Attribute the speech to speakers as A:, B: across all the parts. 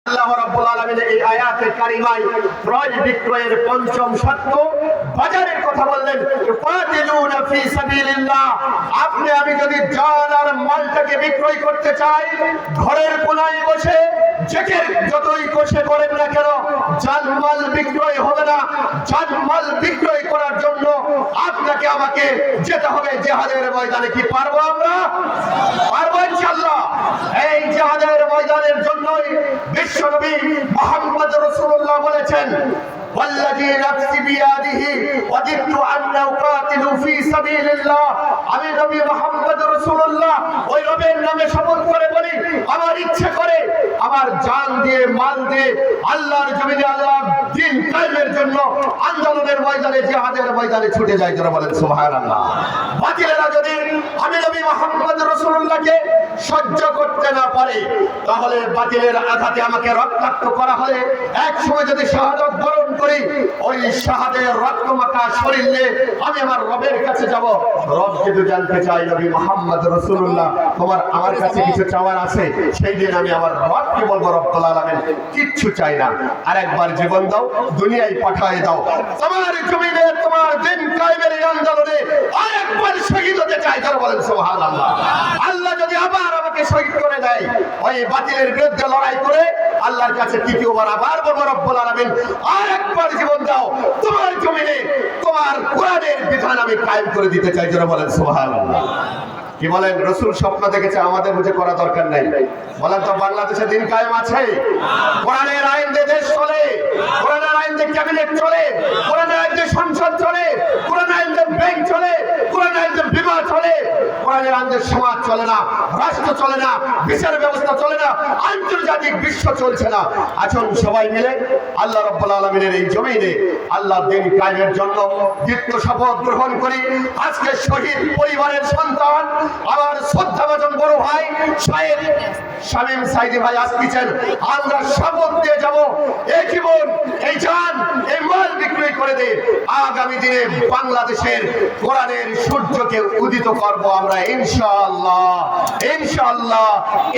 A: আল্লাহ রাব্বুল আলামিন এই আয়াতে কারিমায় ক্রয় বিক্রয়ের পঞ্চম শর্ত বাজারের কথা বললেন, ফাতিলুনা ফি সাবিলিল্লাহ। আপনি আমি যদি জান আর মালটাকে বিক্রয় করতে চাই, ঘরের কোনায় বসে জেকের যতই কোষে করেন না কেন, জানমাল বিক্রয় হবে না। জানমাল বিক্রয় করার জন্য আপনাকে আমাকে যেতে হবে জিহাদের ময়দানে। কি পারবো আমরা? পারবো ইনশাআল্লাহ। এই জিহাদের ময়দানের জন্যই বিশ্বনবী মুহাম্মদ রাসূলুল্লাহ বলেছেন, ওয়াল্লাযী নাফসি বিয়াদিহি ওয়াজিদতু আন্না উকাতিলু ফি সাবিলিল্লাহ। আমি নবী মুহাম্মদ রাসূলুল্লাহ ওই রবের নামে শপথ করে বলি, আমার ইচ্ছে করে আমার জান দিয়ে মাল দিয়ে আল্লাহর জমিনে আল্লাহর দ্বীন কায়েমের জন্য আন্দোলনের ময়দানে জিহাদের ময়দানে ছুটে যায়। যারা বলেন সুবহানাল্লাহ। বাতিলেরা যদি আমি নবী মুহাম্মদ রাসূলুল্লাহকে সহ্য করতে না পারে, তাহলে বাতিলের আঘাতে আমাকে রক্তাক্ত করা হলে এক সময় যদি শাহাদাত বরণ করি, ওই শাহাদের রক্তমাখা শরীরে আমি আমার রবের কাছে যাব। রব যদি জানতে চাই নবী মুহাম্মদ রাসূলুল্লাহ তোমার আমার কাছে কিছু চাওয়ার আছে, সেই দিন আমি আমার রবকে বলবো, রব্বুল আলামিন কিচ্ছু চাই না, আরেকবার জীবন দাও, দুনিয়ায় পাঠিয়ে দাও। তোমার জমিনে তোমার দ্বীন কায়েমের আন্দোলনে আরেকবার শহীদ হতে চাই। যারা বলেন সুবহানাল্লাহ। আল্লাহ যদি আবার আমাকে শহীদ করে দেয়, ওই বাতিলের বিরুদ্ধে লড়াই করে আল্লাহর কাছে তৃতীয়বার আবার বলবো, রব্বুল আলামিন আরেকবার জীবন দাও, তোমার জমিনে তোমার কোরআনের বিধান আমি কায়েম করে দিতে চাই। যারা বলেন সুবহানাল্লাহ। কি বলেন? রাসূল স্বপ্ন দেখেছে, আমাদের বুঝে করা দরকার নাই। বলেন তো বাংলাদেশে দিন কায়েম আছে? কোরআনের আইন দিয়ে দেশ চলে, কোরআনের আইন দিয়ে ক্যাবিনেট চলে, কোরআনের আইন দিয়ে সংসদ চলে, কোরআনের আইন দিয়ে ব্যাংক চলে, কোরআনের আইন দিয়ে বিবাহ চলে। কোরআনের আইন দিয়ে সমাজ চলে না, রাষ্ট্র চলে না, বিচার ব্যবস্থা চলে না, আন্তর্জাতিক বিশ্ব চলছে না। আসুন সবাই মিলে আল্লাহ রাব্বুল আলামিনের এই জমিনে আল্লাহর দ্বীন কায়েমের জন্য দীপ্ত শপথ গ্রহণ করি। আজকে শহীদ পরিবারের সন্তান আমার শ্রদ্ধাভাজন বড় ভাই শাহেদ শামীম সাইদি ভাই আসছেন, আমরা শপথ দিয়ে যাব, এই জীবন এই জান এই মাল বিক্রয় করে দিয়ে আগামী দিনে বাংলাদেশের কোরআনের সূর্যকে উদিত করব আমরা ইনশাআল্লাহ, ইনশাআল্লাহ,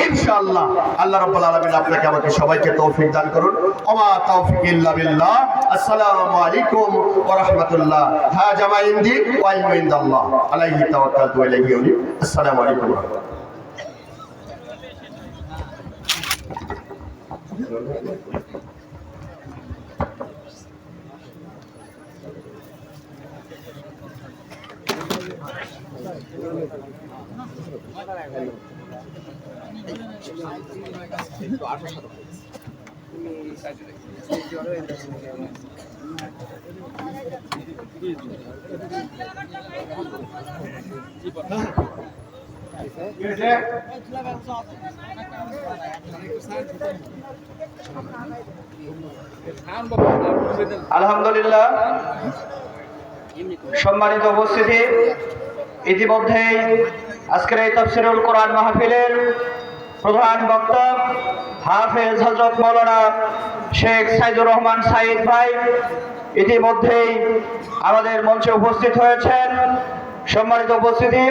A: ইনশাআল্লাহ। আল্লাহ রাব্বুল আলামিন আপনাকে আমাকে সবাইকে তৌফিক দান করুন। ওমা তাওফিক ইল্লা বিল্লাহ। আসসালামু আলাইকুম ওয়া রাহমাতুল্লাহ। হা জামা ইনদি ওয়া ইলমু ইনদাল্লাহ। আলাইহি তাওয়াক্কালতু ওয়া ইলাইহি উনীব। আসসালামু আলাইকুম ওয়া রাহমাতুল্লাহ।
B: আলহামদুলিল্লাহ, সম্মানিত উপস্থিতি, ইতিমধ্যেই আজকের এই তাফসীরুল কোরআন মাহফিলের প্রধান বক্তা হাফেজ হযরত মাওলানা শেখ সাইদুর রহমান সাইদ ভাই ইতিমধ্যেই আমাদের মঞ্চে উপস্থিত হয়েছেন। সম্মানিত উপস্থিতি,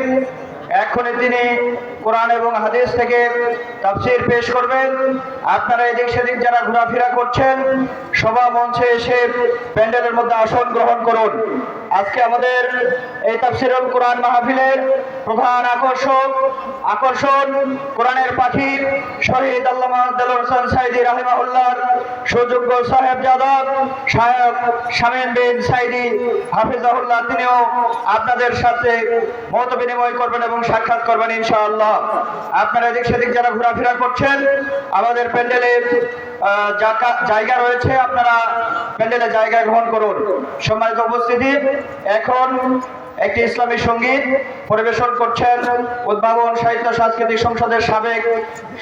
B: এখনই তিনি কোরআন এবং হাদিস থেকে তাফসীর পেশ করবেন। আপনারা এদিক সেদিক যারা ঘোরাফেরা করছেন, সভা মঞ্চে এসে প্যান্ডেলের মধ্যে আসন গ্রহণ করুন। আজকে আমাদের এই তাফসীরুল কোরআন মাহফিলের প্রধান আকর্ষণ কোরআনের পাখি শহীদ আল্লামা দেলোয়ার হোসেন সাইদি রাহিমাহুল্লাহর সুযোগ্য সাহেবজাদা শায়খ শামীম বিন সাইদি হাফিজাহুল্লাহ, তিনিও আপনাদের সাথে মত বিনিময় করবেন এবং সাক্ষাৎ করবেন ইনশাআল্লাহ। আপনারা এদিক সেদিক যারা ঘোরাফেরা করছেন, আমাদের প্যান্ডেলে জায়গা রয়েছে, আপনারা প্যান্ডেলে জায়গা গ্রহণ করুন। সম্মানিত উপস্থিতি, এখন একটি ইসলামী সঙ্গীত পরিবেশন করছেন উদ্ভাবন সাহিত্য সাংস্কৃতিক সংসদের সাবেক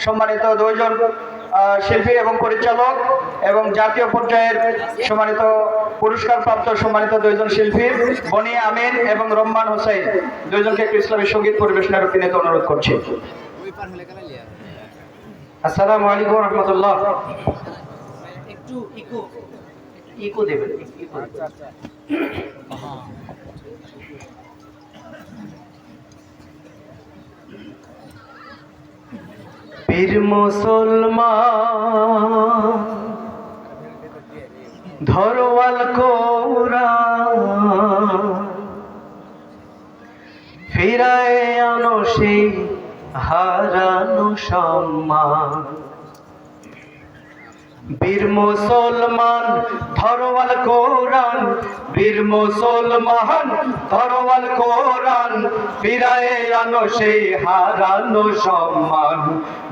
B: সম্মানিত দুইজন শিল্পী এবং পরিচালক এবং জাতীয় পর্যায়ের সম্মানিত পুরস্কারপ্রাপ্ত সম্মানিত দুইজন শিল্পী বনি আমিন এবং রহমান হোসেন, দুইজনকে একটি ইসলামী সঙ্গীত পরিবেশনের বিনীত অনুরোধ করছি। আসসালামু আলাইকুম ওয়া রাহমাতুল্লাহ। একটু ইকো দেবেন। বীর মুসলমান ধরওয়াল কোরআন ফিরায় আনো সেই হারানো সম্মান। বীর মুসলমান ধরওয়াল কোরআন, বীর মুসলমান ধরওয়াল কোরআন ফিরায় আনো সেই হারানো সম্মান।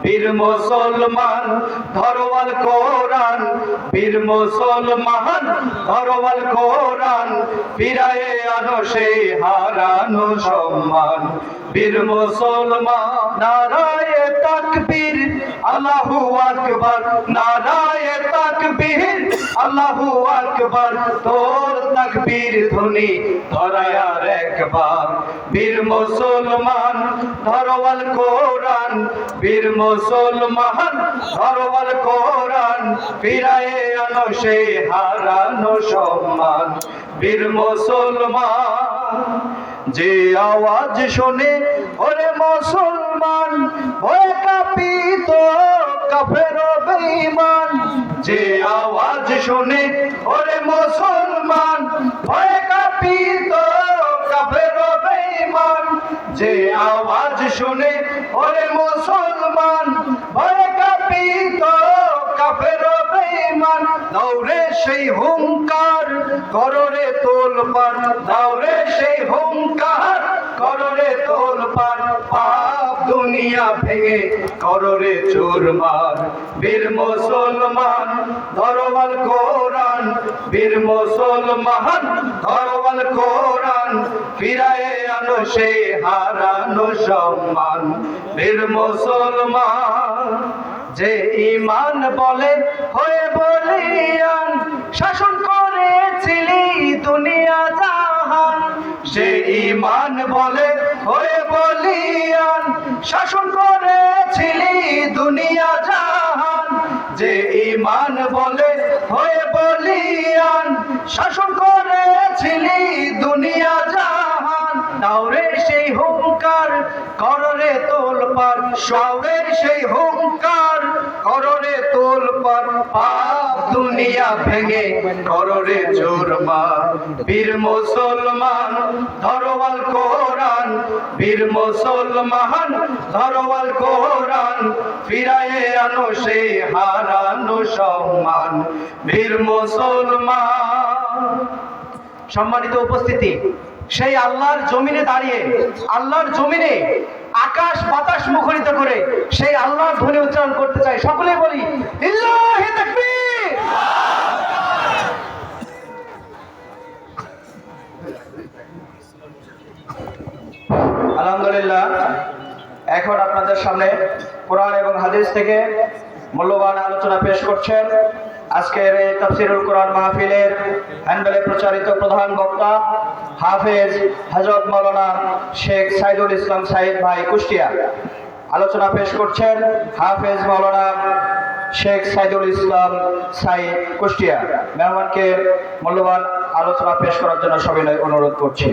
B: বীর মুসলমান ধরওয়াল কোরআন, বীর মুসলমান ধরওয়াল কোরআন ফিরায় আনো সেই হারানো সম্মান। বীর মুসলমান নারায়ে তাকবীর আল্লাহু আকবার, নারায়ে তাকবীর আল্লাহু আকবার, তোর তাকবীর ধ্বনি ধরায় আর একবার। বীর মুসলমান ধরওয়াল কোরআন, বীর মুসলমান ধরওয়াল কোরআন ফিরায়ে আনো সেই হারানো সম্মান। বীর মুসলমান যে আওয়াজ শুনে ওরে মুসলমান ভয়ে কাঁপিত কাফের বেঈমান। যে আওয়াজ শুনে ওরে মুসলমান ভয়ে কাঁপিত কাফের বেঈমান। যে আওয়াজ শুনে ওরে মুসলমান ভয়ে কাঁপিত কাফের বেঈমান। দৌড়ে সেই হুঙ্কার কররে তোলপাড়, দৌড়ে সেই হুঙ্কার কররে তোলপাড়, পাপ দুনিয়া ভেঙে কররে চুরমার। বীর মুসলমান ধরওয়াল কোরআন, বীর মুসলমান ধরওয়াল কোরআন ফিরায়ে আনো সেই হারানো সম্মান। বীর মুসলমান যে ঈমান বলে হয়ে বলিয়ান শাসন করেছিলি দুনিয়া জাহান। সে ঈমান বলে হয়ে বলিয়ান শাসন করেছিলি দুনিয়া জাহান। যে ঈমান বলে হয়ে বলিয়ান শাসন করেছিলি দুনিয়া জাহান। দাওরে সেই হুঙ্কার কররে তোলপাড়, সওরের সেই হুঙ্কার কররে তোলপাড়, পাপ দুনিয়া ভেঙে কররে চুরমার। বীর মুসলমান ধরওয়াল কোরআন, বীর মুসলমান ধরওয়াল কোরআন ফিরায়ে আনো সেই হারানো সম্মান। বীর মুসলমান সম্মানিত উপস্থিতি, সেই আল্লাহর জমিনে দাঁড়িয়ে, আল্লাহর জমিনে আকাশ বাতাস মুখরিত করে সেই আল্লাহর ধ্বনি উচ্চারণ করতে চাই। সকলে বলি লিল্লাহি তাকবীর। আলহামদুলিল্লাহ, এখন আপনাদের সামনে কোরআন এবং হাদিস থেকে মূল্যবান আলোচনা পেশ করছেন আজকের এই তাফসীরুল কোরআন মাহফিলের হ্যান্ডেলে প্রচারিত প্রধান বক্তা হাফেজ হযরত মাওলানা শেখ সাইদুল ইসলাম সাইদ ভাই কুষ্টিয়া। আলোচনা পেশ করছেন হাফেজ মাওলানা শেখ সাইদুল ইসলাম সাইদ কুষ্টিয়া। মেহমানকে মূল্যবান আলোচনা পেশ করার জন্য সবিনয় অনুরোধ করছি।